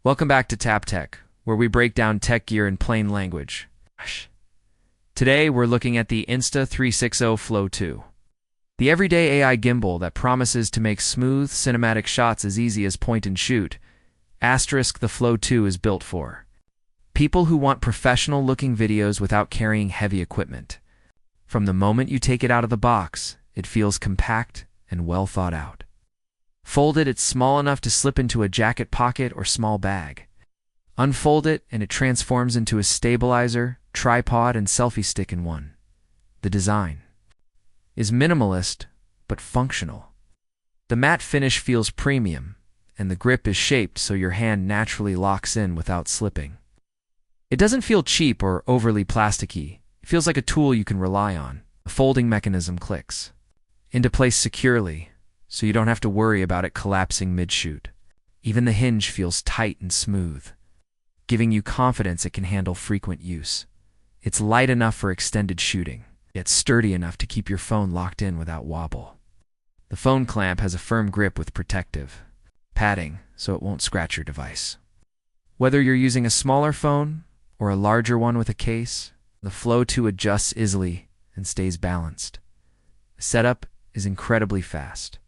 Welcome back to Tap Tech, where we break down tech gear in plain language. Today, we're looking at the Insta360 Flow 2. The everyday AI gimbal that promises to make smooth, cinematic shots as easy as point and shoot. The Flow 2 is built for people who want professional-looking videos without carrying heavy equipment. From the moment you take it out of the box, it feels compact and well thought out. Fold it, it's small enough to slip into a jacket pocket or small bag. Unfold it, and it transforms into a stabilizer, tripod, and selfie stick in one. The design is minimalist, but functional. The matte finish feels premium, and the grip is shaped so your hand naturally locks in without slipping. It doesn't feel cheap or overly plasticky. It feels like a tool you can rely on. The folding mechanism clicks into place securely, so you don't have to worry about it collapsing mid-shoot. Even the hinge feels tight and smooth, giving you confidence it can handle frequent use. It's light enough for extended shooting, yet sturdy enough to keep your phone locked in without wobble. The phone clamp has a firm grip with protective padding, so it won't scratch your device. Whether you're using a smaller phone or a larger one with a case, the Flow 2 adjusts easily and stays balanced. The setup is incredibly fast.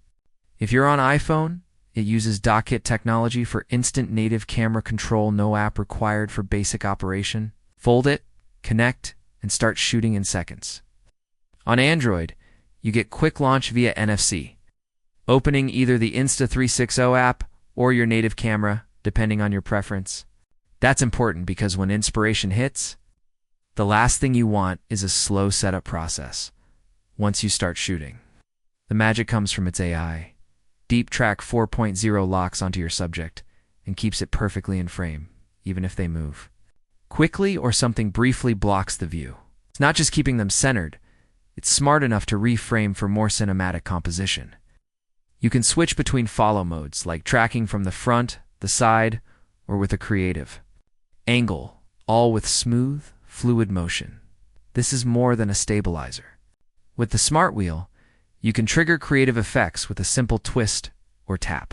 If you're on iPhone, it uses dock-it technology for instant native camera control, no app required for basic operation. Fold it, connect, and start shooting in seconds. On Android, you get quick launch via NFC, opening either the Insta360 app or your native camera, depending on your preference. That's important because when inspiration hits, the last thing you want is a slow setup process. Once you start shooting, the magic comes from its AI. Deep Track 4.0 locks onto your subject and keeps it perfectly in frame, even if they move quickly or something briefly blocks the view. It's not just keeping them centered, it's smart enough to reframe for more cinematic composition. You can switch between follow modes, like tracking from the front, the side, or with a creative angle, all with smooth, fluid motion. This is more than a stabilizer. With the Smart Wheel, you can trigger creative effects with a simple twist or tap.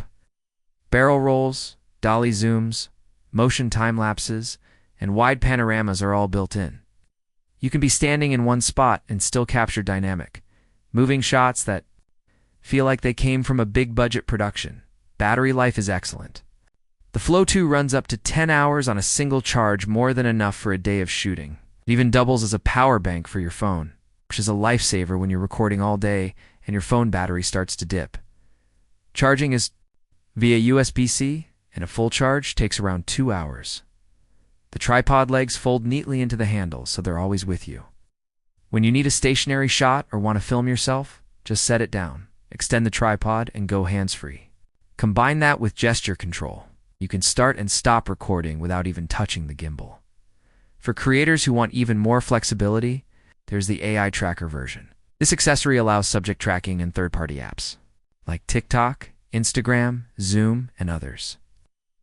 Barrel rolls, dolly zooms, motion time-lapses, and wide panoramas are all built in. You can be standing in one spot and still capture dynamic, moving shots that feel like they came from a big-budget production. Battery life is excellent. The Flow 2 runs up to 10 hours on a single charge, more than enough for a day of shooting. It even doubles as a power bank for your phone, which is a lifesaver when you're recording all day and your phone battery starts to dip. Charging is via USB-C, and a full charge takes around 2 hours. The tripod legs fold neatly into the handle, so they're always with you. When you need a stationary shot or want to film yourself, just set it down, extend the tripod, and go hands-free. Combine that with gesture control. You can start and stop recording without even touching the gimbal. For creators who want even more flexibility, there's the AI tracker version. This accessory allows subject tracking in third-party apps, like TikTok, Instagram, Zoom, and others.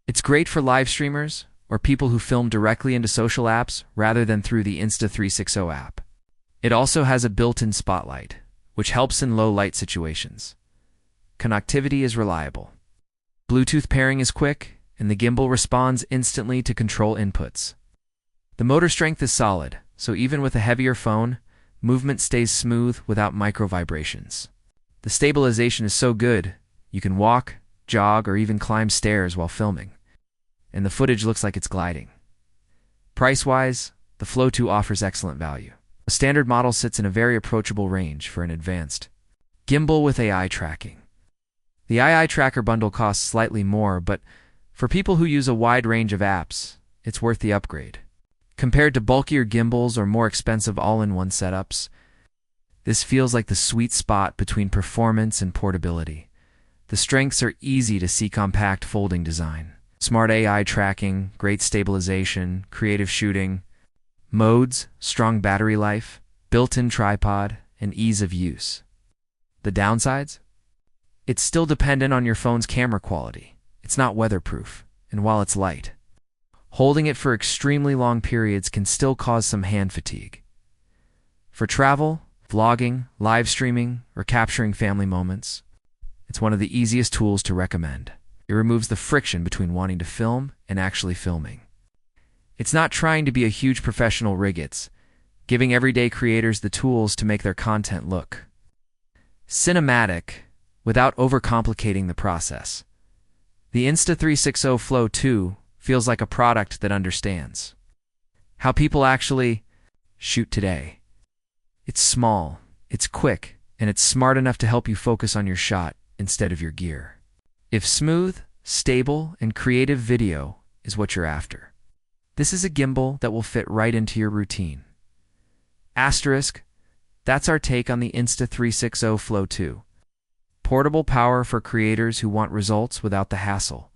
It's great for live streamers or people who film directly into social apps rather than through the Insta360 app. It also has a built-in spotlight, which helps in low-light situations. Connectivity is reliable. Bluetooth pairing is quick, and the gimbal responds instantly to control inputs. The motor strength is solid, so even with a heavier phone, movement stays smooth without micro vibrations. The stabilization is so good, you can walk, jog, or even climb stairs while filming, and the footage looks like it's gliding. Price-wise, the Flow 2 offers excellent value. A standard model sits in a very approachable range for an advanced gimbal with AI tracking. The AI tracker bundle costs slightly more, but for people who use a wide range of apps, it's worth the upgrade. Compared to bulkier gimbals or more expensive all-in-one setups, this feels like the sweet spot between performance and portability. The strengths are easy to see: compact folding design, smart AI tracking, great stabilization, creative shooting, modes, strong battery life, built-in tripod, and ease of use. The downsides? It's still dependent on your phone's camera quality. It's not weatherproof, and while it's light, holding it for extremely long periods can still cause some hand fatigue. For travel, vlogging, live streaming, or capturing family moments, it's one of the easiest tools to recommend. It removes the friction between wanting to film and actually filming. It's not trying to be a huge professional rig, it's giving everyday creators the tools to make their content look cinematic without overcomplicating the process. The Insta360 Flow 2 feels like a product that understands how people actually shoot today. It's small, it's quick, and it's smart enough to help you focus on your shot instead of your gear. If smooth, stable, and creative video is what you're after, this is a gimbal that will fit right into your routine. Asterisk, that's our take on the Insta360 Flow 2. Portable power for creators who want results without the hassle.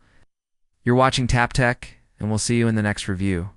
You're watching Tap Tech, and we'll see you in the next review.